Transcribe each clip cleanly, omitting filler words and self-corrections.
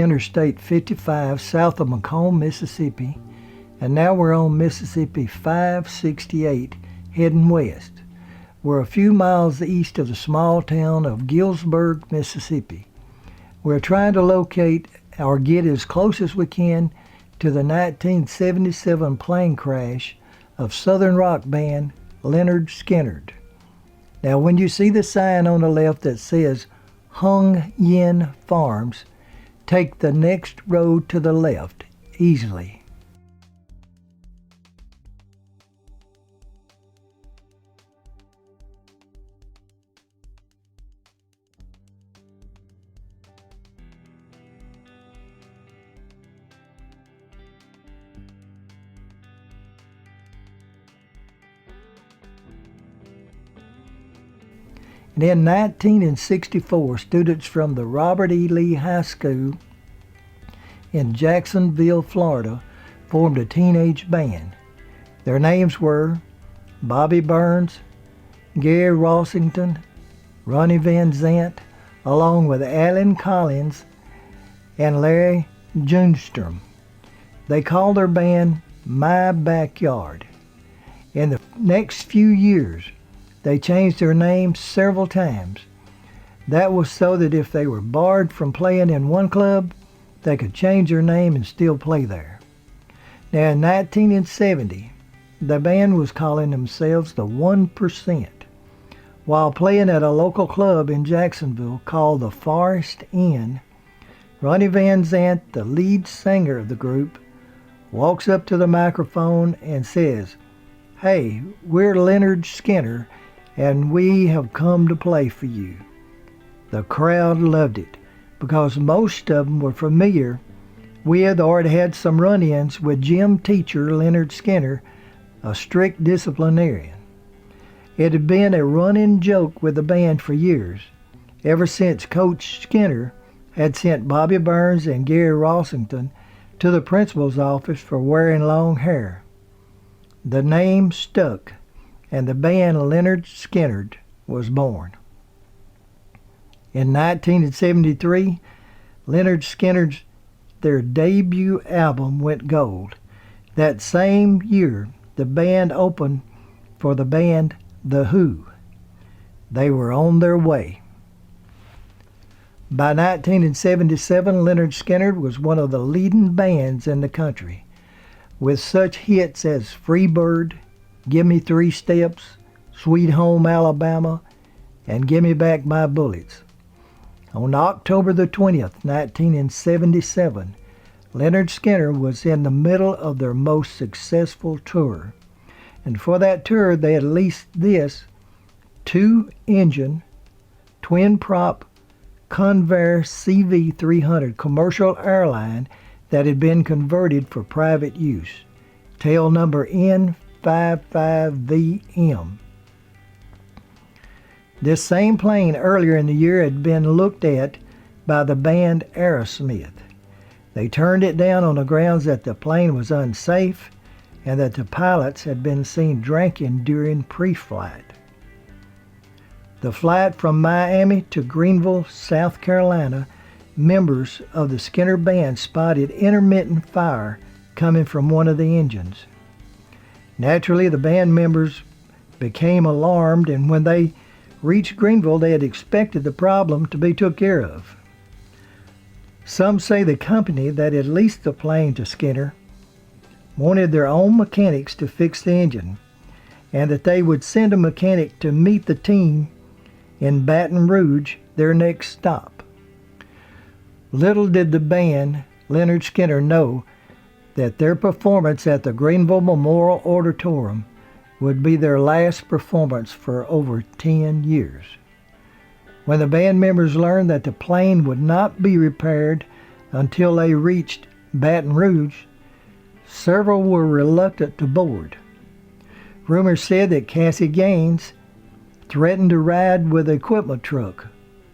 Interstate 55 south of Macomb, Mississippi, and now we're on Mississippi 568 heading west. We're a few miles east of the small town of Gillsburg, Mississippi. We're trying to locate or get as close as we can to the 1977 plane crash of Southern rock band Lynyrd Skynyrd. Now when you see the sign on the left that says Hung Yin Farms, take the next road to the left easily. And in 1964, students from the Robert E. Lee High School in Jacksonville, Florida, formed a teenage band. Their names were Bobby Burns, Gary Rossington, Ronnie Van Zant, along with Alan Collins and Larry Junstrom. They called their band My Backyard. In the next few years, they changed their name several times. That was so that if they were barred from playing in one club, they could change their name and still play there. Now in 1970, the band was calling themselves the 1%. While playing at a local club in Jacksonville called the Forest Inn, Ronnie Van Zant, the lead singer of the group, walks up to the microphone and says, "Hey, we're Lynyrd Skynyrd, and we have come to play for you." The crowd loved it because most of them were familiar with or had some run-ins with gym teacher Lynyrd Skynyrd, a strict disciplinarian. It had been a running joke with the band for years, ever since Coach Skynyrd had sent Bobby Burns and Gary Rossington to the principal's office for wearing long hair. The name stuck, and the band Lynyrd Skynyrd was born. In 1973, Lynyrd Skynyrd's their debut album went gold. That same year, the band opened for the band The Who. They were on their way. By 1977, Lynyrd Skynyrd was one of the leading bands in the country, with such hits as Freebird, Gimme 3 Steps, Sweet Home Alabama, and Gimme Back My Bullets. On October the 20th, 1977, Lynyrd Skynyrd was in the middle of their most successful tour. And for that tour, they had leased this 2-engine, twin-prop Convair CV300 commercial airline that had been converted for private use. Tail number N55VM. This same plane earlier in the year had been looked at by the band Aerosmith. They turned it down on the grounds that the plane was unsafe and that the pilots had been seen drinking during pre-flight. The flight from Miami to Greenville, South Carolina, members of the Skynyrd band spotted intermittent fire coming from one of the engines. Naturally, the band members became alarmed, and when they reached Greenville, they had expected the problem to be took care of. Some say the company that had leased the plane to Skynyrd wanted their own mechanics to fix the engine, and that they would send a mechanic to meet the team in Baton Rouge, their next stop. Little did the band, Lynyrd Skynyrd, know that their performance at the Greenville Memorial Auditorium would be their last performance for over 10 years. When the band members learned that the plane would not be repaired until they reached Baton Rouge, several were reluctant to board. Rumors said that Cassie Gaines threatened to ride with the equipment truck.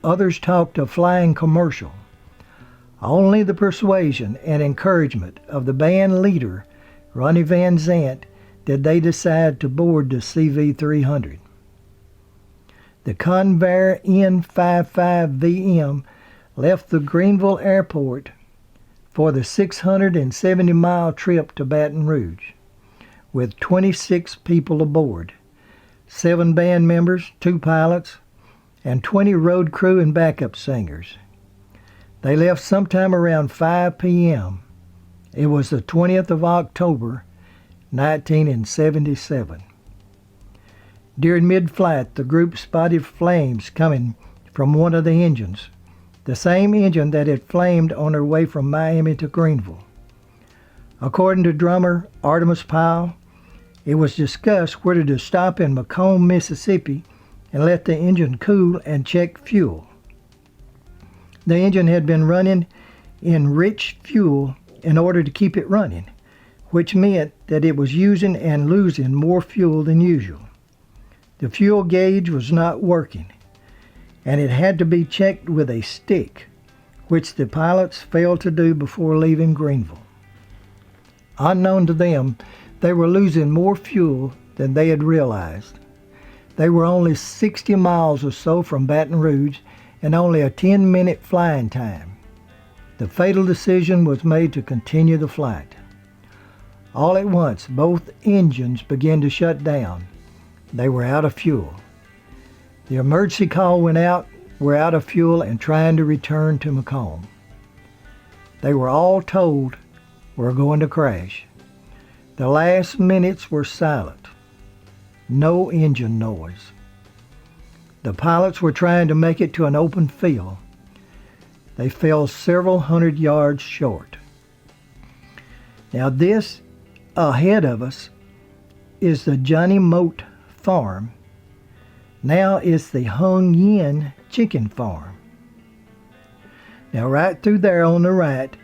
Others talked of flying commercial. Only the persuasion and encouragement of the band leader, Ronnie Van Zant, did they decide to board the CV300. The Convair N55VM left the Greenville airport for the 670-mile trip to Baton Rouge, with 26 people aboard, 7 band members, 2 pilots, and 20 road crew and backup singers. They left sometime around 5 p.m. It was the 20th of October, 1977. During mid-flight, the group spotted flames coming from one of the engines, the same engine that had flamed on their way from Miami to Greenville. According to drummer Artemus Powell, it was discussed whether to stop in Macomb, Mississippi, and let the engine cool and check fuel. The engine had been running in rich fuel in order to keep it running, which meant that it was using and losing more fuel than usual. The fuel gauge was not working, and it had to be checked with a stick, which the pilots failed to do before leaving Greenville. Unknown to them, they were losing more fuel than they had realized. They were only 60 miles or so from Baton Rouge and only a 10-minute flying time. The fatal decision was made to continue the flight. All at once, both engines began to shut down. They were out of fuel. The emergency call went out, we're out of fuel and trying to return to Macomb. They were all told, we're going to crash. The last minutes were silent. No engine noise. The pilots were trying to make it to an open field. They fell several hundred yards short. Now this ahead of us is the Johnny Moat farm. Now it's the Hung Yin chicken farm. Now right through there on the right,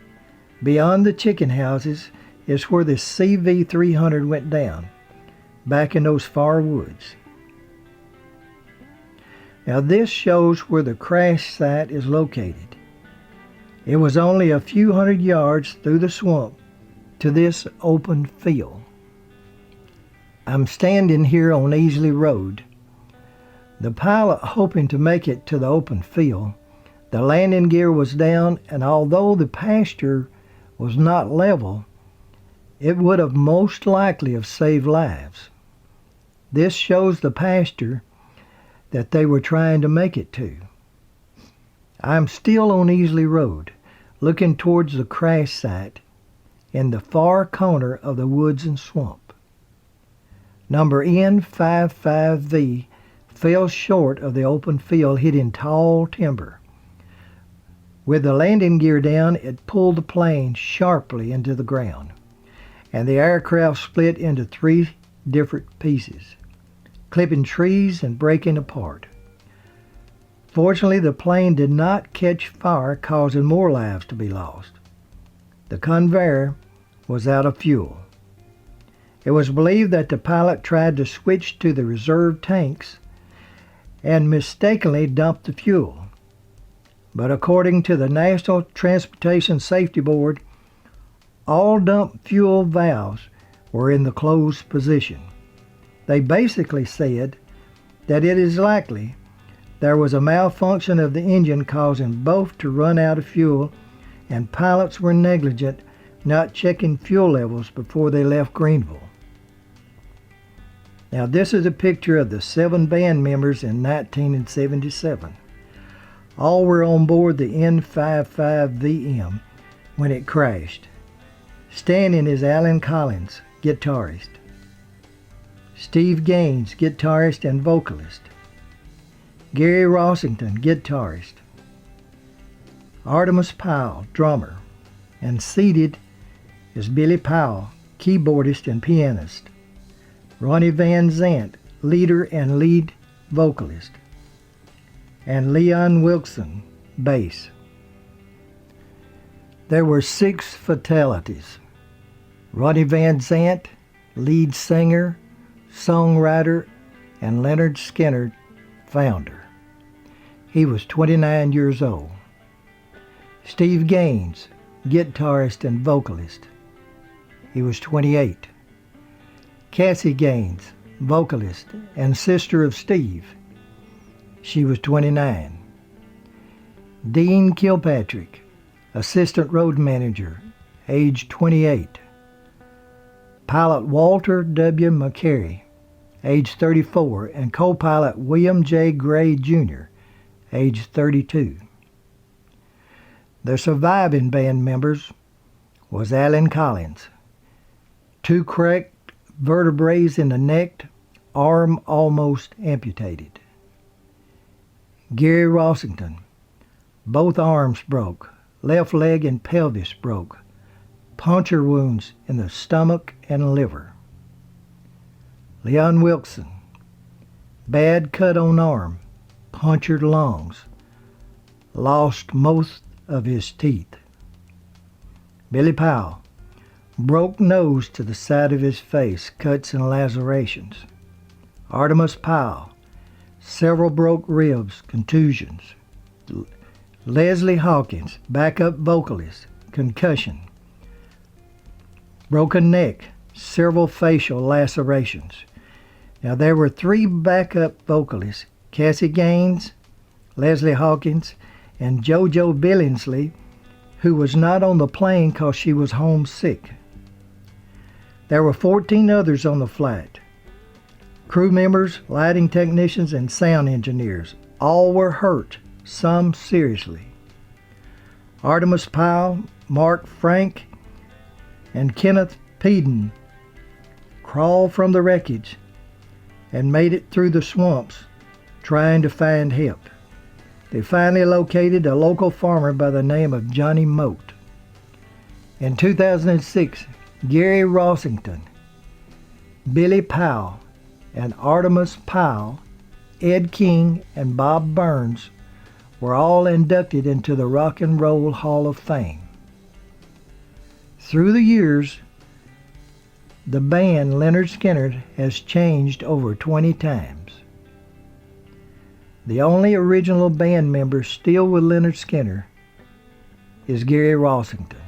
beyond the chicken houses, is where the CV-300 went down, back in those far woods. Now this shows where the crash site is located. It was only a few hundred yards through the swamp to this open field. I'm standing here on Easley Road. The pilot, hoping to make it to the open field, the landing gear was down, and although the pasture was not level, it would have most likely have saved lives. This shows the pasture that they were trying to make it to. I'm still on Easley Road, looking towards the crash site in the far corner of the woods and swamp. Number N55V fell short of the open field, hitting tall timber. With the landing gear down, it pulled the plane sharply into the ground, and the aircraft split into 3 different pieces, clipping trees and breaking apart. Fortunately, the plane did not catch fire, causing more lives to be lost. The conveyor was out of fuel. It was believed that the pilot tried to switch to the reserve tanks and mistakenly dumped the fuel. But according to the National Transportation Safety Board, all dumped fuel valves were in the closed position. They basically said that it is likely there was a malfunction of the engine causing both to run out of fuel, and pilots were negligent not checking fuel levels before they left Greenville. Now this is a picture of the 7 band members in 1977. All were on board the N55VM when it crashed. Standing is Alan Collins, guitarist. Steve Gaines, guitarist and vocalist. Gary Rossington, guitarist. Artemus Powell, drummer. And seated is Billy Powell, keyboardist and pianist. Ronnie Van Zant, leader and lead vocalist. And Leon Wilson, bass. There were 6 fatalities. Ronnie Van Zant, lead singer, songwriter, and Lynyrd Skynyrd, founder. He was 29 years old. Steve Gaines, guitarist and vocalist. He was 28. Cassie Gaines, vocalist and sister of Steve. She was 29. Dean Kilpatrick, assistant road manager, age 28. Pilot Walter W. McCary, age 34, and co-pilot William J. Gray, Jr., age 32. The surviving band members was Alan Collins, 2 cracked vertebrae in the neck, arm almost amputated. Gary Rossington, both arms broke, left leg and pelvis broke, puncture wounds in the stomach and liver. Leon Wilson, bad cut on arm, punctured lungs, lost most of his teeth. Billy Powell, broke nose to the side of his face, cuts and lacerations. Artemus Powell, several broke ribs, contusions. Leslie Hawkins, backup vocalist, concussion. Broken neck, several facial lacerations. Now there were 3 backup vocalists, Cassie Gaines, Leslie Hawkins, and JoJo Billingsley, who was not on the plane because she was homesick. There were 14 others on the flight. Crew members, lighting technicians, and sound engineers. All were hurt, some seriously. Artemus Powell, Mark Frank, and Kenneth Peden crawled from the wreckage and made it through the swamps trying to find help. They finally located a local farmer by the name of Johnny Moat. In 2006, Gary Rossington, Billy Powell, and Artemus Powell, Ed King, and Bob Burns were all inducted into the Rock and Roll Hall of Fame. Through the years, the band Lynyrd Skynyrd has changed over 20 times. The only original band member still with Lynyrd Skynyrd is Gary Rossington.